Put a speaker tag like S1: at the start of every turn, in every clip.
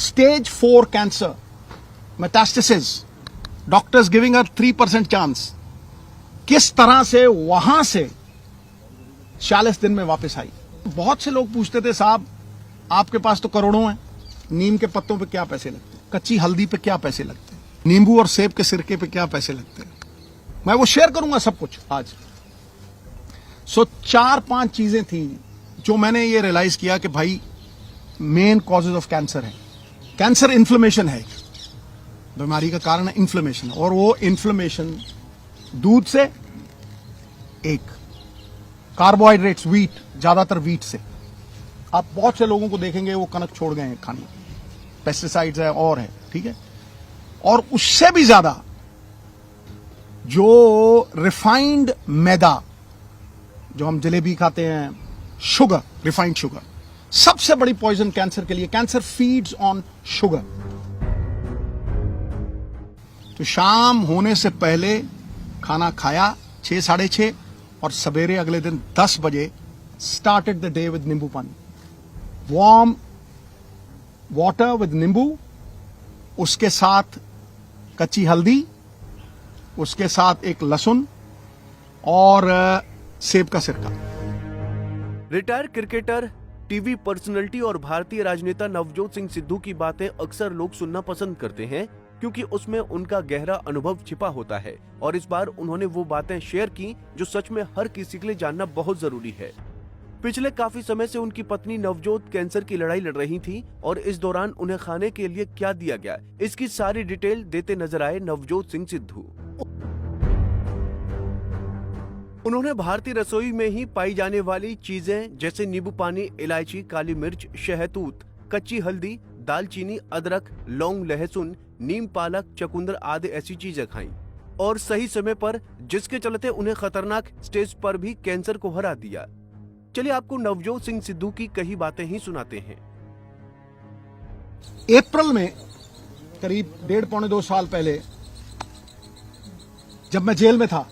S1: Stage 4 cancer, metastasis. Doctors giving her 3% chance. किस तरह से वहां से 40 दिन में वापस आई। बहुत से लोग पूछते थे, साहब आपके पास तो करोड़ों हैं, नीम के पत्तों पे क्या पैसे लगते हैं, कच्ची हल्दी पे क्या पैसे लगते हैं, नींबू और सेब के सिरके पे क्या पैसे लगते हैं। मैं वो शेयर करूंगा सब कुछ आज। सो 4-5 चीजें थी जो मैंने ये रियलाइज किया कि भाई मेन कॉजेज ऑफ कैंसर है। कैंसर इन्फ्लेमेशन है, बीमारी का कारण है इन्फ्लेमेशन, और वो इन्फ्लेमेशन दूध से, एक कार्बोहाइड्रेट्स, व्हीट, ज्यादातर व्हीट से। आप बहुत से लोगों को देखेंगे वो कनक छोड़ गए हैं खाने, पेस्टिसाइड्स है और है, ठीक है। और उससे भी ज्यादा जो रिफाइंड मैदा, जो हम जलेबी खाते हैं, शुगर, रिफाइंड शुगर, सबसे बड़ी पॉइजन कैंसर के लिए। Cancer feeds on sugar. तो शाम होने से पहले खाना खाया 6-6:30 और सवेरे अगले दिन 10 बजे स्टार्टेड द डे विद नींबू पानी, वार्म वाटर विद नींबू, उसके साथ कच्ची हल्दी, उसके साथ एक लहसुन और सेब का सिरका।
S2: रिटायर क्रिकेटर, टीवी पर्सनैलिटी और भारतीय राजनेता नवजोत सिंह सिद्धू की बातें अक्सर लोग सुनना पसंद करते हैं क्योंकि उसमें उनका गहरा अनुभव छिपा होता है, और इस बार उन्होंने वो बातें शेयर की जो सच में हर किसी के लिए जानना बहुत जरूरी है। पिछले काफी समय से उनकी पत्नी नवजोत कैंसर की लड़ाई लड़ रही थी और इस दौरान उन्हें खाने के लिए क्या दिया गया, इसकी सारी डिटेल देते नजर आए नवजोत सिंह सिद्धू। उन्होंने भारतीय रसोई में ही पाई जाने वाली चीजें जैसे नींबू पानी, इलायची, काली मिर्च, शहतूत, कच्ची हल्दी, दालचीनी, अदरक, लौंग, लहसुन, नीम, पालक, चकुंदर आदि ऐसी चीजें खाई, और सही समय पर, जिसके चलते उन्हें खतरनाक स्टेज पर भी कैंसर को हरा दिया। चलिए आपको नवजोत सिंह सिद्धू की कई बातें ही सुनाते हैं।
S1: अप्रैल में करीब 1.5-2 साल पहले जब मैं जेल में था,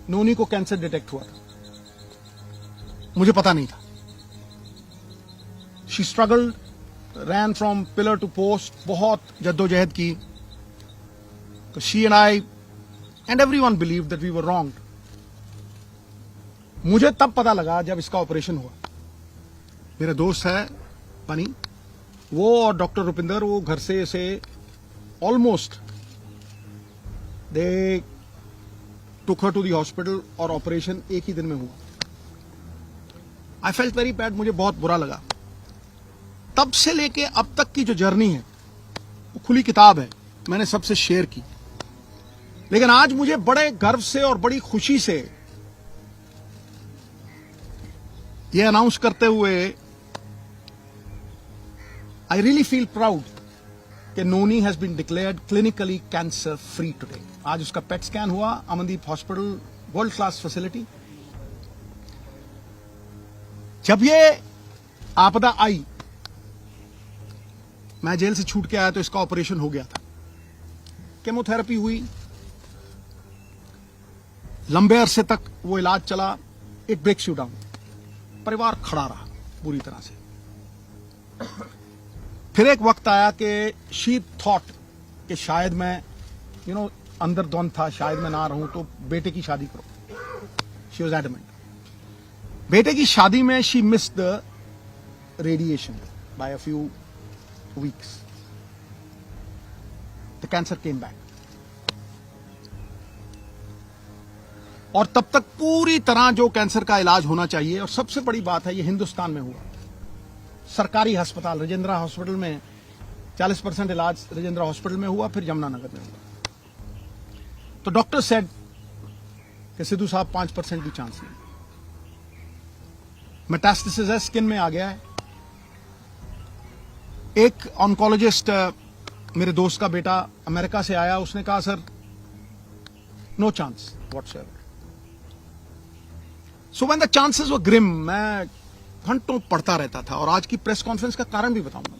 S1: नोनी को कैंसर डिटेक्ट हुआ था। मुझे पता नहीं था। She struggled, ran from pillar to post, बहुत जद्दोजहद की। तो she and I and everyone believe that we were wrong. मुझे तब पता लगा जब इसका ऑपरेशन हुआ। मेरा दोस्त है बनी, वो और डॉक्टर रुपिंदर, वो घर से almost they took her to the hospital, और ऑपरेशन एक ही दिन में हुआ। आई फेल्ट वेरी बैड, मुझे बहुत बुरा लगा। तब से लेके अब तक की जो जर्नी है वो खुली किताब है, मैंने सबसे शेयर की। लेकिन आज मुझे बड़े गर्व से और बड़ी खुशी से यह अनाउंस करते हुए आई रियली फील प्राउड कि Noni has been declared clinically cancer free today. आज उसका पेट स्कैन हुआ, Amandeep hospital, world class facility. जब ये आपदा आई, मैं जेल से छूट के आया तो इसका ऑपरेशन हो गया था। केमोथेरेपी हुई, लंबे अरसे तक वो इलाज चला। It breaks you down. परिवार खड़ा रहा पूरी तरह से। फिर एक वक्त आया कि शी थॉट कि शायद मैं अंदर द्वंद था, शायद मैं ना रहूं, तो बेटे की शादी करो। She was adamant. बेटे की शादी में she missed the radiation by a few weeks. The cancer came back. और तब तक पूरी तरह जो कैंसर का इलाज होना चाहिए, और सबसे बड़ी बात है ये हिंदुस्तान में हुआ। सरकारी अस्पताल राजेंद्रा हॉस्पिटल में 40% इलाज राजेंद्रा हॉस्पिटल में हुआ, फिर यमुनानगर में हुआ। तो डॉक्टर सेड कि सिद्धू साहब 5% भी चांस नहीं, मेटास्टेसिस है, स्किन में आ गया है। एक ऑन्कोलॉजिस्ट, मेरे दोस्त का बेटा अमेरिका से आया, उसने कहा sir no chance whatsoever. So when the chances were grim, मैं घंटों पढ़ता रहता था, और आज की प्रेस कॉन्फ्रेंस का कारण भी बताऊंगा।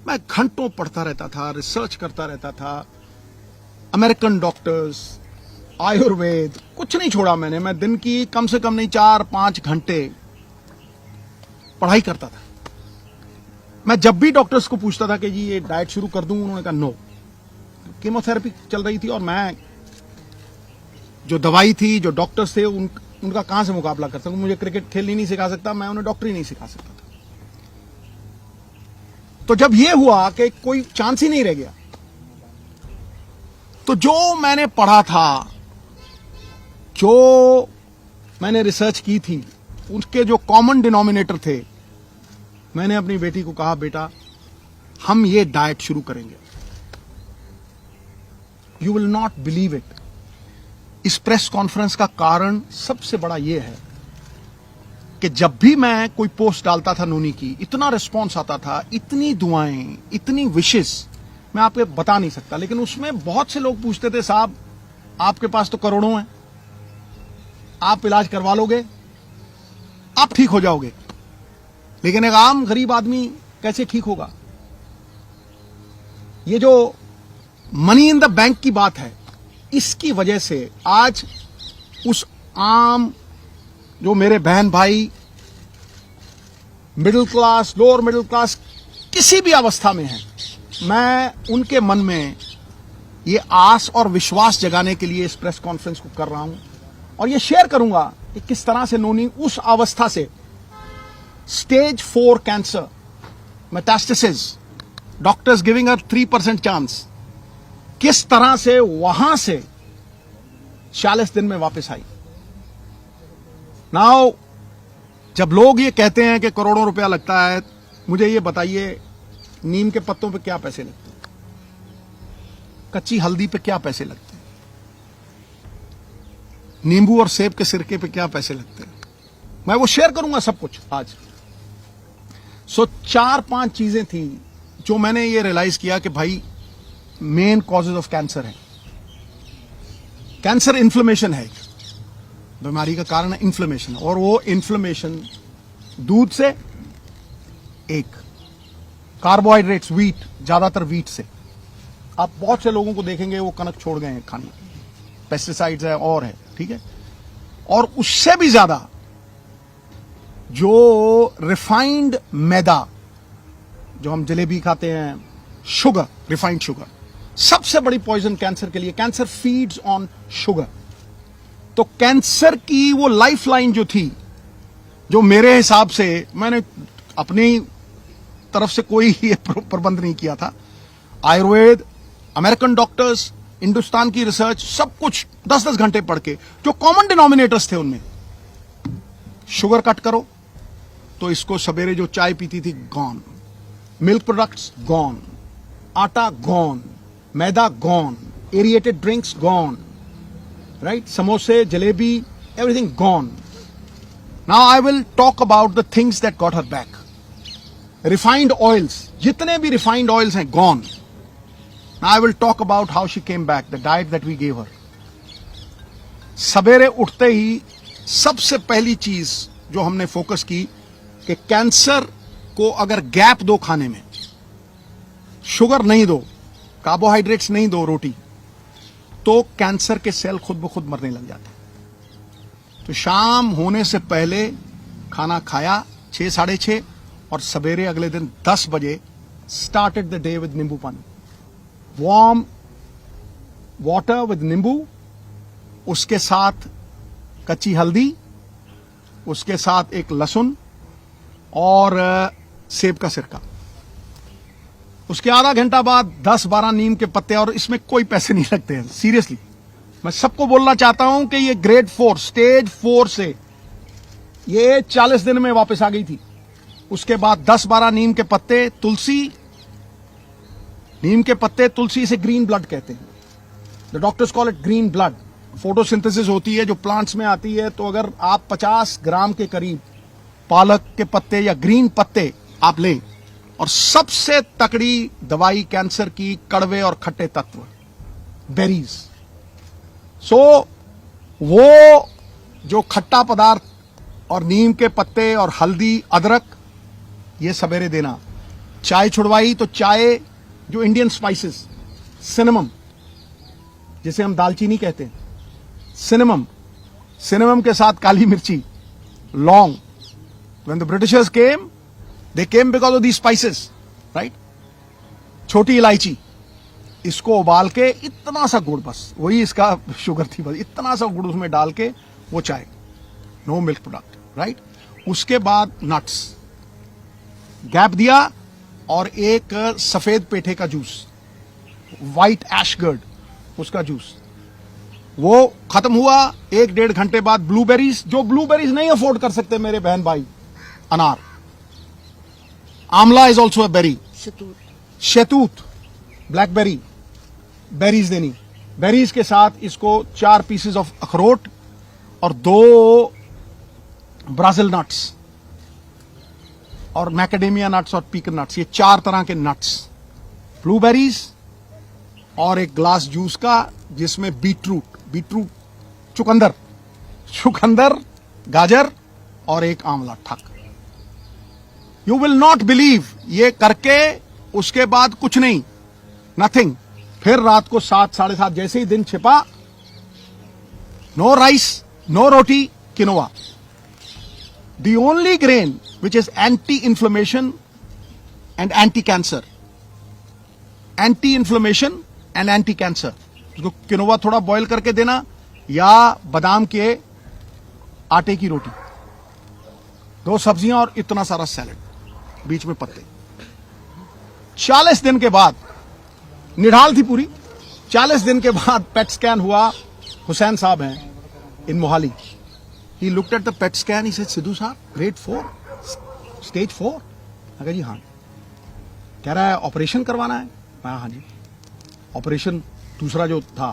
S1: मैं घंटों पढ़ता रहता था, रिसर्च करता रहता था, अमेरिकन डॉक्टर्स, आयुर्वेद, कुछ नहीं छोड़ा मैंने। मैं दिन की कम से कम नहीं 4-5 घंटे पढ़ाई करता था। मैं जब भी डॉक्टर्स को पूछता था कि जी ये डाइट शुरू कर दूं, उन्होंने कहा नो। कीमोथेरेपी चल रही थी और मैं जो दवाई थी, जो डॉक्टर्स थे, उनका कहां से मुकाबला कर सकूं। मुझे क्रिकेट खेलनी नहीं सिखा सकता, मैं उन्हें डॉक्टरी नहीं सिखा सकता था। तो जब ये हुआ कि कोई चांस ही नहीं रह गया, तो जो मैंने पढ़ा था, जो मैंने रिसर्च की थी, उसके जो कॉमन डिनोमिनेटर थे, मैंने अपनी बेटी को कहा बेटा हम ये डाइट शुरू करेंगे। You will not believe it. इस प्रेस कॉन्फ्रेंस का कारण सबसे बड़ा यह है कि जब भी मैं कोई पोस्ट डालता था नोनी की, इतना रिस्पॉन्स आता था, इतनी दुआएं, इतनी विशेस, मैं आपको बता नहीं सकता। लेकिन उसमें बहुत से लोग पूछते थे साहब आपके पास तो करोड़ों हैं, आप इलाज करवा लोगे, आप ठीक हो जाओगे, लेकिन एक आम गरीब आदमी कैसे ठीक होगा। ये जो मनी इन द बैंक की बात है, इसकी वजह से आज उस आम जो मेरे बहन भाई middle class, lower middle class, किसी भी अवस्था में है, मैं उनके मन में ये आस और विश्वास जगाने के लिए इस प्रेस कॉन्फ्रेंस को कर रहा हूं और ये शेयर करूंगा कि किस तरह से नोनी उस अवस्था से stage 4 cancer, metastasis, doctors giving her 3% chance, किस तरह से वहां से 40 दिन में वापस आई। नाउ जब लोग ये कहते हैं कि करोड़ों रुपया लगता है, मुझे ये बताइए नीम के पत्तों पे क्या पैसे लगते हैं, कच्ची हल्दी पे क्या पैसे लगते हैं, नींबू और सेब के सिरके पे क्या पैसे लगते हैं। मैं वो शेयर करूंगा सब कुछ आज। सो 4-5 चीजें थी जो मैंने ये रियलाइज किया कि भाई मेन कॉजेज ऑफ कैंसर है। कैंसर इन्फ्लेमेशन है, बीमारी का कारण है इन्फ्लेमेशन, और वो इन्फ्लेमेशन दूध से, एक कार्बोहाइड्रेट्स, वीट, ज्यादातर वीट से। आप बहुत से लोगों को देखेंगे वो कनक छोड़ गए हैं खाने, पेस्टिसाइड्स है और है, ठीक है। और उससे भी ज्यादा जो रिफाइंड मैदा, जो हम जलेबी खाते हैं, शुगर, रिफाइंड शुगर, सबसे बड़ी पॉइजन कैंसर के लिए। Cancer feeds on sugar. तो कैंसर की वो लाइफलाइन जो थी, जो मेरे हिसाब से, मैंने अपनी तरफ से कोई ये प्रबंध नहीं किया था, आयुर्वेद, अमेरिकन डॉक्टर्स, हिंदुस्तान की रिसर्च, सब कुछ 10-10 घंटे पढ़ के, जो कॉमन डिनोमिनेटर्स थे उनमें, शुगर कट करो तो इसको सवेरे जो चाय पीती थी गॉन, मिल्क प्रोडक्ट्स गॉन, आटा गॉन, मैदा gone, aerated drinks gone, right, समोसे, जलेबी, everything gone. Now I will talk about the things that got her back. Refined oils, जितने भी रिफाइंड ऑयल्स हैं gone. Now I will talk about how she came back, the diet that we gave her. सवेरे उठते ही सबसे पहली चीज जो हमने फोकस की कि कैंसर को अगर गैप दो खाने में, शुगर नहीं दो, कार्बोहाइड्रेट्स नहीं दो, रोटी, तो कैंसर के सेल खुद ब खुद मरने लग जाते। तो शाम होने से पहले खाना खाया 6-6:30 और सवेरे अगले दिन 10 बजे स्टार्टेड द डे विद नींबू पानी, वार्म वाटर विद नींबू, उसके साथ कच्ची हल्दी, उसके साथ एक लहसुन और सेब का सिरका। उसके आधा घंटा बाद 10-12 नीम के पत्ते, और इसमें कोई पैसे नहीं लगते हैं, सीरियसली। मैं सबको बोलना चाहता हूं कि ये ग्रेड 4, स्टेज 4 से ये 40 दिन में वापस आ गई थी। उसके बाद 10-12 नीम के पत्ते, तुलसी, नीम के पत्ते, तुलसी से ग्रीन ब्लड कहते हैं, the doctors call it green blood. Photosynthesis होती है जो प्लांट्स में आती है, तो अगर आप 50 ग्राम के करीब पालक के पत्ते या ग्रीन पत्ते आप लें, और सबसे तकड़ी दवाई कैंसर की, कड़वे और खट्टे तत्व, बेरीज। सो वो जो खट्टा पदार्थ और नीम के पत्ते और हल्दी, अदरक, ये सवेरे देना। चाय छुड़वाई तो चाय, जो इंडियन स्पाइसेस, सिनेमम, जिसे हम दालचीनी कहते हैं, सिनेमम, सिनेमम के साथ काली मिर्ची, लौंग। When the Britishers came, they came because of these spices. Right. छोटी इलायची, इसको उबाल के इतना सा गुड़, बस वही इसका शुगर थी, बस इतना सा गुड़ उसमें डाल के वो चाय, नो मिल्क प्रोडक्ट, राइट। उसके बाद नट्स, गैप दिया, और एक सफेद पेठे का जूस, व्हाइट एशगर्ड, उसका जूस, वो खत्म हुआ। 1-1.5 घंटे बाद ब्लूबेरीज, जो ब्लूबेरीज नहीं अफोर्ड कर सकते मेरे बहन भाई, अनार, आंवला इज ऑल्सो अ बेरी, शहतूत, ब्लैकबेरी, बेरीज देनी। बेरीज के साथ इसको 4 पीसेस ऑफ अखरोट और 2 ब्राजील नट्स और मैकेडेमिया नट्स और पीकन नट्स, ये 4 तरह के नट्स, ब्लूबेरीज, और एक ग्लास जूस का जिसमें बीटरूट, चुकंदर, गाजर और एक आंवला, ठक। यू विल नॉट बिलीव, ये करके उसके बाद कुछ नहीं, नथिंग। फिर रात को 7, 7:30 जैसे ही दिन छिपा, no rice, no roti, quinoa, the only grain which is anti-inflammation and anti-cancer, anti-inflammation and anti-cancer। उसको किनोवा थोड़ा बॉईल करके देना, या बादाम के आटे की रोटी, 2 सब्जियां और इतना सारा सैलेड, बीच में पत्ते। 40 दिन के बाद, निढाल थी पूरी, 40 दिन के बाद पेट स्कैन हुआ। हुसैन साहब हैं इन Mohali, he looked at the PET scan, he said, Sidhu साहब, grade 4, stage 4। अगर जी हाँ, कह रहा है ऑपरेशन करवाना है। हाँ जी, ऑपरेशन दूसरा जो था,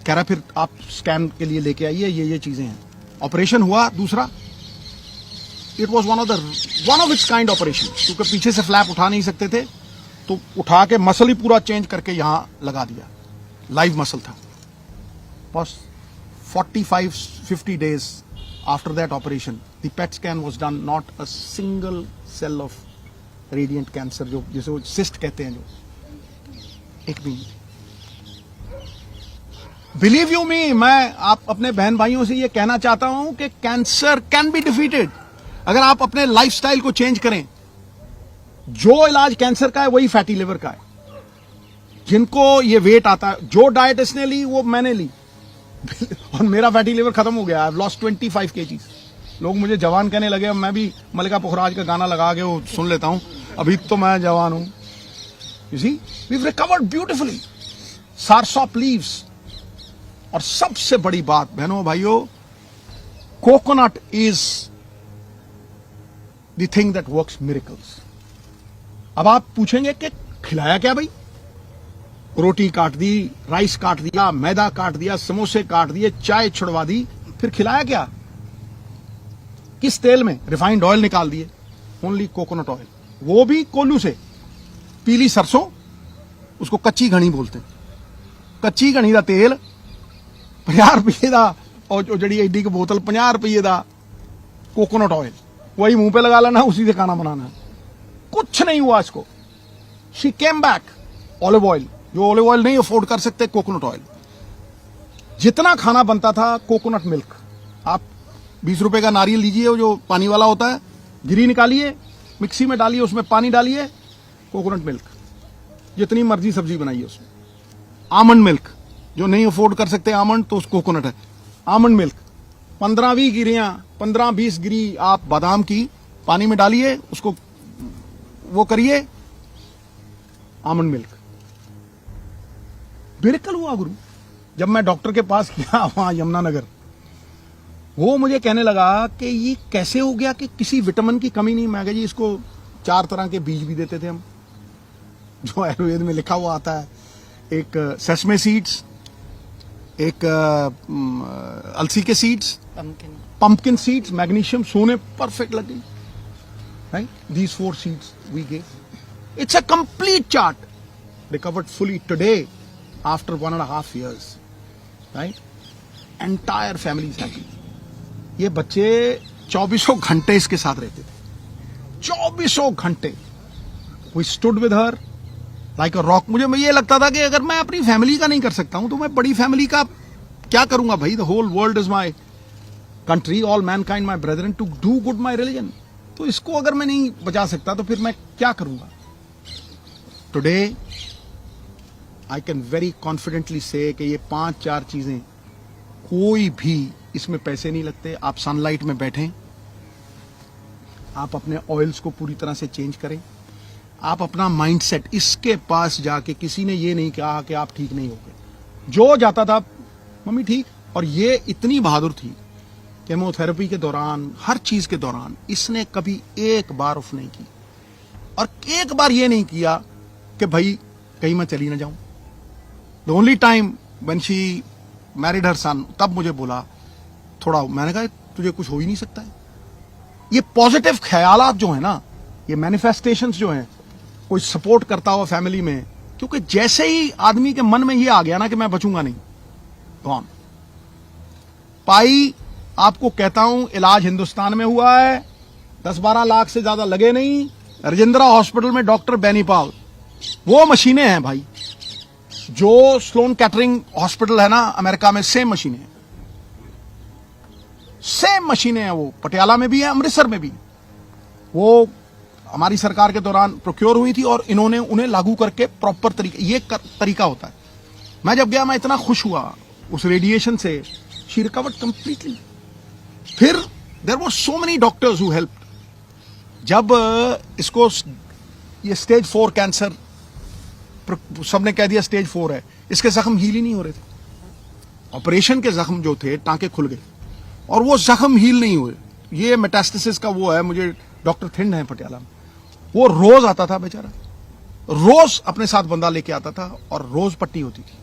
S1: कह रहा फिर आप स्कैन के लिए लेके आइए, ये चीजें हैं। ऑपरेशन हुआ दूसरा, it was one of its kind operation, क्योंकि पीछे से फ्लैप उठा नहीं सकते थे, तो उठा के मसल ही पूरा चेंज करके यहां लगा दिया, लाइव मसल था। बस 45-50 days after that operation, the PET scan was done, not a single cell of radiant cancer, जो जिसे वो cyst कहते हैं, जो एक भी। Believe you me, मैं आप अपने बहन भाइयों से ये कहना चाहता हूं कि कैंसर कैन बी डिफीटेड अगर आप अपने लाइफस्टाइल को चेंज करें। जो इलाज कैंसर का है वही फैटी लिवर का है। जिनको ये वेट आता है, जो डाइट इसने ली वो मैंने ली और मेरा फैटी लिवर खत्म हो गया। I have lost 25 kgs। लोग मुझे जवान कहने लगे, अब मैं भी मल्लिका पुखराज का गाना लगा के वो सुन लेता हूं, अभी तो मैं जवान हूं। You see, we have recovered beautifully. Soursop leaves, और सबसे बड़ी बात बहनों भाइयों, coconut is the thing that works miracles. अब आप पूछेंगे कि खिलाया क्या भाई? रोटी काट दी, राइस काट दिया, मैदा काट दिया, समोसे काट दिए, चाय छुड़वा दी, फिर खिलाया क्या? किस तेल में? रिफाइंड ऑयल निकाल दिए, ओनली कोकोनट ऑयल, वो भी कोल्लू से। पीली सरसों, उसको कच्ची घनी बोलते हैं। कच्ची घनी का तेल 50 रुपये का, और जड़ी एडी की बोतल 50 रुपये का कोकोनट ऑयल, वही मुंह पे लगा लेना, उसी से खाना बनाना है। कुछ नहीं हुआ इसको। She came back. Olive oil, जो ऑलिव ऑयल नहीं अफोर्ड कर सकते, कोकोनट ऑयल। जितना खाना बनता था, कोकोनट मिल्क। आप 20 रुपए का नारियल लीजिए, जो पानी वाला होता है, गिरी निकालिए, मिक्सी में डालिए, उसमें पानी डालिए, कोकोनट मिल्क, जितनी मर्जी सब्जी बनाइए उसमें। आमंड मिल्क, जो नहीं अफोर्ड कर सकते आमंड, तो उस कोकोनट है। आमंड मिल्क 15-20 गिरियां, 15-20 गिरी आप बादाम की पानी में डालिए, उसको वो करिए, आमंड मिल्क। मिरेकल हुआ गुरु। जब मैं डॉक्टर के पास गया वहां यमुनानगर, वो मुझे कहने लगा कि ये कैसे हो गया कि किसी विटामिन की कमी नहीं। मैं कहा जी, इसको 4 तरह के बीज भी देते थे हम, जो आयुर्वेद में लिखा हुआ आता है। एक सेसमे सीड्स, एक अलसी के सीड्स, पंपकिन सीड्स, मैग्नीशियम, सोने परफेक्ट लग गई। Right, these 4 seeds we gave. It's a complete chart, recovered fully today after 1.5 years, right. Entire family is happy. ये बच्चे 24 घंटे इसके साथ रहते थे, 24 घंटे। We stood with her like a rock. मुझे ये लगता था कि अगर मैं अपनी फैमिली का नहीं कर सकता हूं, तो मैं बड़ी फैमिली का क्या करूंगा भाई। The whole world is my country, all mankind my brethren, to do good my religion. तो इसको अगर मैं नहीं बचा सकता, तो फिर मैं क्या करूंगा। Today I can very confidently से कि ये 5-4 चीजें कोई भी इसमें पैसे नहीं लगते। आप सनलाइट में बैठें, आप अपने ऑयल्स को पूरी तरह से चेंज करें, आप अपना माइंडसेट, इसके पास जाके किसी ने ये नहीं कहा कि आप ठीक नहीं होगे। जो जाता था मम्मी ठीक, और ये इतनी बहादुर थी केमोथेरेपी के दौरान, हर चीज के दौरान इसने कभी एक बार ऑफ नहीं की, और एक बार ये नहीं किया कि भाई कहीं मैं चली ना जाऊं। The only time when she married her son, तब मुझे बोला थोड़ा, मैंने कहा तुझे कुछ हो ही नहीं सकता है। ये पॉजिटिव ख्यालात जो है ना, ये मैनिफेस्टेशंस जो हैं, कोई सपोर्ट करता हुआ फैमिली में, क्योंकि जैसे ही आदमी के मन में ये आ गया ना कि मैं बचूंगा नहीं, कौन पाई, आपको कहता हूं इलाज हिंदुस्तान में हुआ है, 10-12 लाख से ज्यादा लगे नहीं। राजेंद्रा हॉस्पिटल में डॉक्टर बेनीपाल, वो मशीनें हैं भाई, जो स्लोन कैटरिंग हॉस्पिटल है ना अमेरिका में, सेम मशीनें हैं, सेम मशीनें हैं। वो पटियाला में भी है, अमृतसर में भी। वो हमारी सरकार के दौरान प्रोक्योर हुई थी और इन्होंने उन्हें लागू करके प्रॉपर तरीके, ये तरीका होता है। मैं जब गया, मैं इतना खुश हुआ उस रेडिएशन से, शी रिकवर्ड कंप्लीटली। फिर there were so many doctors who helped. जब इसको ये स्टेज 4 कैंसर, सबने कह दिया स्टेज 4 है, इसके जख्म हील ही नहीं हो रहे थे। ऑपरेशन के जख्म जो थे, टांके खुल गए और वो जख्म हील नहीं हुए। ये मेटास्टेसिस का वो है, मुझे डॉक्टर थिंड है पटियाला में, वो रोज आता था बेचारा, रोज अपने साथ बंदा लेके आता था और रोज पट्टी होती थी।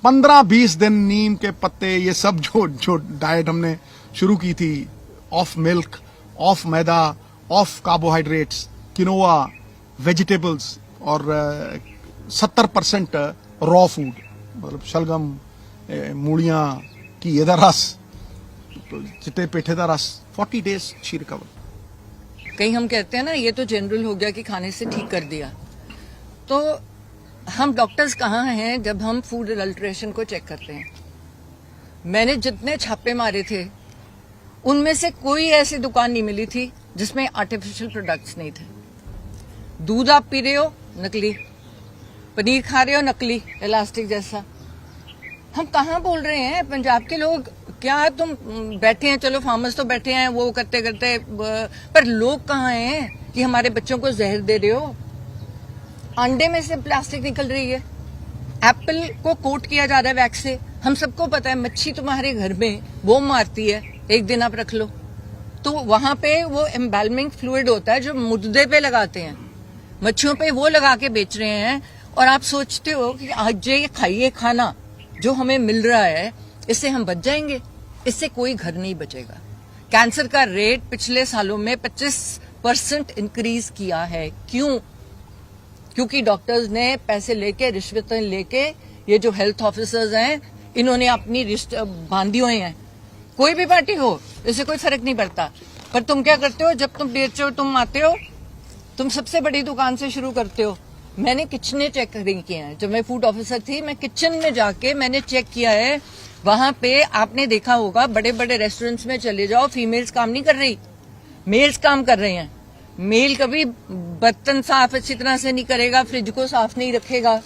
S1: 15-20 दिन नीम के पत्ते, ये सब जो डाइट हमने शुरू की थी, of milk, of maida, of carbohydrates, quinoa, vegetables और 70% रॉ फूड, मतलब शलगम, मूलियां की ਇਹਦਾ रस, चिट्टे पेठे का रस। 40 days शी रिकवर।
S3: कहीं हम कहते हैं ना ये तो जनरल हो गया कि खाने से ठीक कर दिया, तो हम डॉक्टर्स कहाँ हैं जब हम फूड अडल्ट्रेशन को चेक करते हैं? मैंने जितने छापे मारे थे उनमें से कोई ऐसी दुकान नहीं मिली थी जिसमें आर्टिफिशियल प्रोडक्ट्स नहीं थे। दूध आप पी रहे हो, नकली। पनीर खा रहे हो, नकली, इलास्टिक जैसा। हम कहाँ बोल रहे हैं पंजाब के लोग? क्या तुम बैठे हैं, चलो फार्मर्स तो बैठे हैं वो करते करते, पर लोग कहाँ हैं कि हमारे बच्चों को जहर दे रहे हो? अंडे में से प्लास्टिक निकल रही है, एप्पल को कोट किया जा रहा है वैक्स से। हम सबको पता है मच्छी तुम्हारे घर में वो मारती है, एक दिन आप रख लो तो वहां पे वो एम्बैलमिंग फ्लूइड होता है जो मुर्दे पे लगाते हैं, मच्छियों पे वो लगा के बेच रहे हैं। और आप सोचते हो कि आज ये खाइए खाना जो हमें मिल रहा है, इससे हम बच जाएंगे? इससे कोई घर नहीं बचेगा। कैंसर का रेट पिछले सालों में 25% इंक्रीज किया है। क्यों? क्योंकि डॉक्टर्स ने पैसे लेके, रिश्वतें लेके, ये जो हेल्थ ऑफिसर्स हैं इन्होंने अपनी रिश्ते बांधी हुए हैं। कोई भी पार्टी हो, इससे कोई फर्क नहीं पड़ता। पर तुम क्या करते हो? जब तुम बेचते हो, तुम आते हो, तुम सबसे बड़ी दुकान से शुरू करते हो। मैंने किचने चेक किए हैं, जब मैं फूड ऑफिसर थी, मैं किचन में जाके मैंने चेक किया है। वहां पे आपने देखा होगा, बड़े बड़े रेस्टोरेंट्स में चले जाओ, फीमेल्स काम नहीं कर रही, मेल्स काम कर रहे हैं। मेल कभी बर्तन साफ अच्छी तरह से नहीं करेगा, फ्रिज को साफ नहीं रखेगा,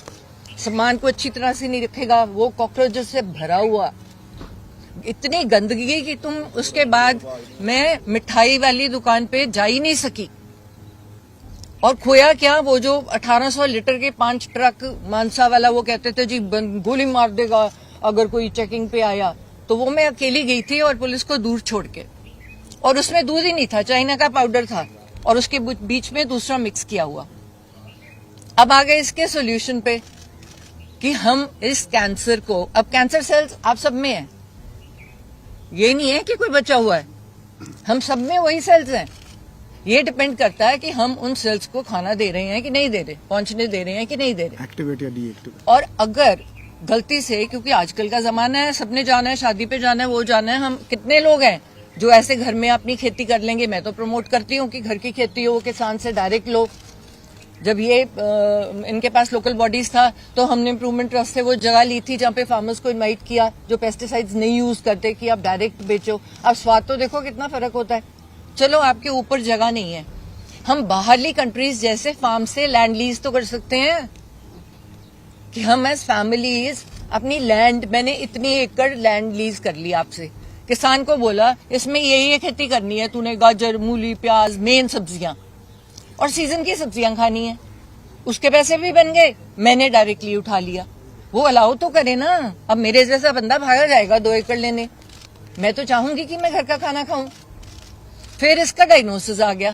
S3: सामान को अच्छी तरह से नहीं रखेगा, वो कॉकरोचेस से भरा हुआ, इतनी गंदगी कि तुम उसके बाद मैं मिठाई वाली दुकान पे जा ही नहीं सकी। और खोया क्या, वो जो 1800 लीटर के 5 ट्रक मानसा वाला, वो कहते थे जी गोली मार देगा अगर कोई चेकिंग पे आया, तो वो मैं अकेली गई थी और पुलिस को दूर छोड़ के, और उसमें दूध ही नहीं था, चाइना का पाउडर था और उसके बीच में दूसरा मिक्स किया हुआ। अब आ गए इसके सोल्यूशन पे कि हम इस कैंसर को, अब कैंसर सेल्स आप सब में है, ये नहीं है कि कोई बचा हुआ है, हम सब में वही सेल्स हैं। ये डिपेंड करता है कि हम उन सेल्स को खाना दे रहे हैं कि नहीं दे रहे, पहुंचने दे रहे हैं कि नहीं दे रहे,
S1: एक्टिवेट या डीएक्टिवेट।
S3: और अगर गलती से, क्योंकि आजकल का जमाना है, सबने जाना है, शादी पे जाना है, वो जाना है, हम कितने लोग हैं जो ऐसे घर में अपनी खेती कर लेंगे? मैं तो प्रमोट करती हूँ कि घर की खेती हो, किसान से डायरेक्ट लो। जब ये इनके पास लोकल बॉडीज था तो हमने इम्प्रूवमेंट ट्रस्ट से वो जगह ली थी जहाँ पे फार्मर्स को इनवाइट किया जो पेस्टिसाइड्स नहीं यूज करते कि आप डायरेक्ट बेचो। अब स्वाद तो देखो कितना फर्क होता है। चलो आपके ऊपर जगह नहीं है, हम बाहरली कंट्रीज जैसे फार्म से लैंड लीज तो कर सकते हैं कि हम एज फैमिलीज अपनी लैंड, मैंने इतनी एकड़ लैंड लीज कर ली आपसे, किसान को बोला इसमें ये खेती करनी है, तूने गाजर, मूली, प्याज, मेन सब्जियां और सीजन की सब्जियां खानी है, उसके पैसे भी बन गए, मैंने डायरेक्टली उठा लिया। वो अलाउ तो करे ना। अब मेरे जैसा बंदा भागा जाएगा 2 एकड़ लेने, मैं तो चाहूंगी कि मैं घर का खाना खाऊं। फिर इसका डायग्नोसिस आ गया।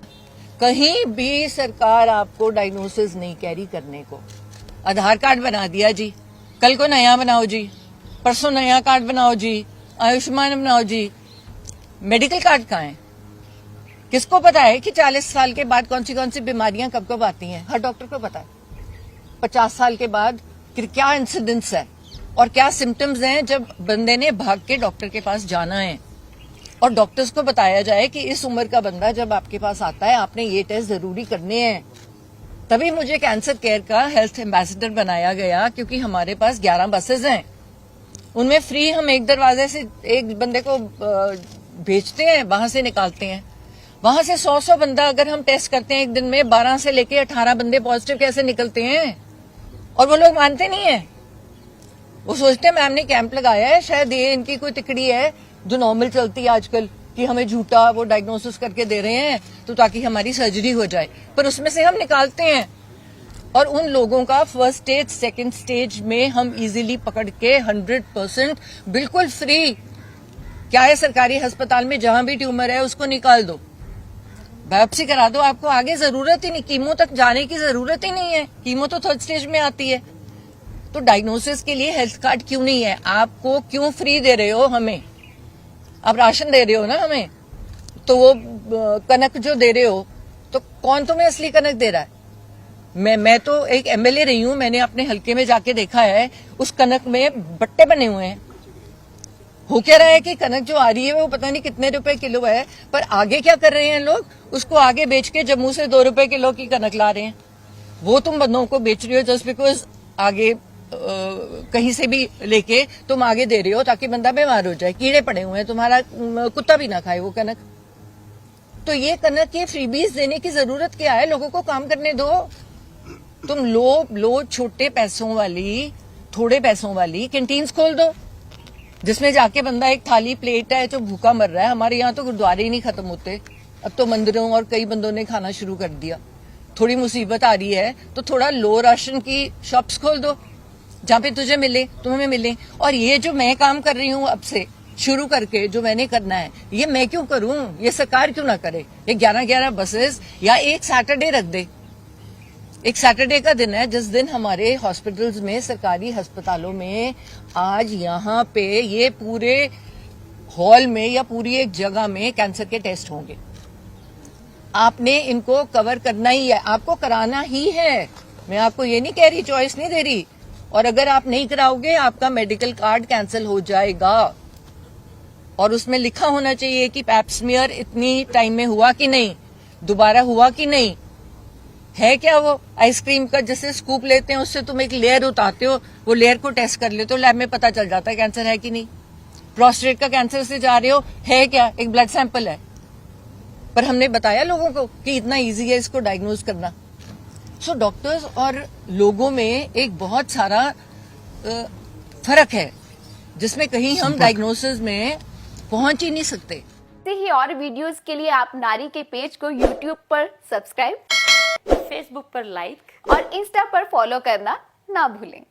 S3: कहीं भी सरकार आपको डायग्नोसिस नहीं कैरी करने को। आधार कार्ड बना दिया जी, कल को नया बनाओ जी, परसों नया कार्ड बनाओ जी, आयुष्मान बनाओ जी। मेडिकल कार्ड कहाँ है? किसको पता है कि 40 साल के बाद कौन सी बीमारियां कब कब आती हैं? हर डॉक्टर को पता है। 50 साल के बाद क्या इंसिडेंस है और क्या सिम्टम्स हैं जब बंदे ने भाग के डॉक्टर के पास जाना है और डॉक्टर्स को बताया जाए कि इस उम्र का बंदा जब आपके पास आता है आपने ये टेस्ट जरूरी करने हैं। तभी मुझे कैंसर केयर का हेल्थ एम्बेसडर बनाया गया, क्योंकि हमारे पास 11 बसेज हैं, उनमें फ्री हम एक दरवाजे से एक बंदे को भेजते हैं, वहां से निकालते हैं। वहां से 100 बंदा अगर हम टेस्ट करते हैं एक दिन में, 12 से लेके 18 बंदे पॉजिटिव कैसे निकलते हैं? और वो लोग मानते नहीं है, वो सोचते हैं मैम ने कैंप लगाया है, शायद ये इनकी कोई तिकड़ी है जो नॉर्मल चलती है आजकल कि हमें झूठा वो डायग्नोसिस करके दे रहे हैं तो ताकि हमारी सर्जरी हो जाए, पर उसमें से हम निकालते हैं। और उन लोगों का फर्स्ट स्टेज, सेकंड स्टेज में हम इजीली पकड़ के 100% बिल्कुल फ्री, क्या है सरकारी अस्पताल में जहां भी ट्यूमर है उसको निकाल दो, बायोप्सी करा दो, आपको आगे जरूरत ही नहीं, कीमो तक जाने की जरूरत ही नहीं है, कीमो तो थर्ड स्टेज में आती है। तो डायग्नोसिस के लिए हेल्थ कार्ड क्यों नहीं है? आपको क्यों फ्री दे रहे हो हमें? आप राशन दे रहे हो ना हमें, तो वो कनक जो दे रहे हो तो कौन तुम्हें असली कनक दे रहा है? मैं तो एक एमएलए रही हूं, मैंने अपने हल्के में जाके देखा है, उस कनक में बट्टे बने हुए हैं। हो क्या रहा है कि कनक जो आ रही है वो पता नहीं कितने रुपए किलो है, पर आगे क्या कर रहे हैं लोग, उसको आगे बेच के जम्मू से 2 रुपए किलो की कनक ला रहे हैं। वो तुम बंदों को बेच रहे हो जस्ट बिकॉज आगे कहीं से भी लेके तुम आगे दे रहे हो ताकि बंदा बीमार हो जाए, कीड़े पड़े हुए हैं, तुम्हारा कुत्ता भी ना खाए वो कनक। तो ये कनक के फ्रीबीज देने की जरूरत क्या है? लोगों को काम करने दो। तुम लो छोटे पैसों वाली, थोड़े पैसों वाली कैंटीन्स खोल दो जिसमें जाके बंदा एक थाली प्लेट है जो भूखा मर रहा है। हमारे यहाँ तो गुरुद्वारे ही नहीं खत्म होते, अब तो मंदिरों और कई बंदों ने खाना शुरू कर दिया। थोड़ी मुसीबत आ रही है तो थोड़ा लो राशन की शॉप्स खोल दो जहाँ पे तुझे मिले, तुम्हें मिले। और ये जो मैं काम कर रही हूँ अब से शुरू करके, जो मैंने करना है, ये मैं क्यों करूं? ये सरकार क्यों ना करे? ये 11 बसेस या एक सैटरडे रख दे। एक सैटरडे का दिन है जिस दिन हमारे हॉस्पिटल्स में, सरकारी अस्पतालों में आज यहाँ पे ये पूरे हॉल में या पूरी एक जगह में कैंसर के टेस्ट होंगे। आपने इनको कवर करना ही है, आपको कराना ही है। मैं आपको ये नहीं कह रही, चॉइस नहीं दे रही। और अगर आप नहीं कराओगे आपका मेडिकल कार्ड कैंसिल हो जाएगा और उसमें लिखा होना चाहिए कि पैप स्मीयर इतनी टाइम में हुआ कि नहीं, दोबारा हुआ कि नहीं। है क्या वो आइसक्रीम का जैसे स्कूप लेते हैं उससे तुम एक लेयर उतारते हो, वो लेयर को टेस्ट कर लेते हो, लैब में पता चल जाता है कैंसर है कि नहीं। प्रोस्टेट का कैंसर से जा रहे हो, है क्या, एक ब्लड सैंपल है, पर हमने बताया लोगों को कि इतना इजी है इसको डायग्नोज करना। सो डॉक्टर्स और लोगों में एक बहुत सारा फर्क है जिसमें कहीं हम डायग्नोसिस में पहुंच ही नहीं सकते।
S4: ऐसे ही और वीडियोस के लिए आप नारी के पेज को यूट्यूब पर सब्सक्राइब, फेसबुक पर लाइक और इंस्टा पर फॉलो करना ना भूलें।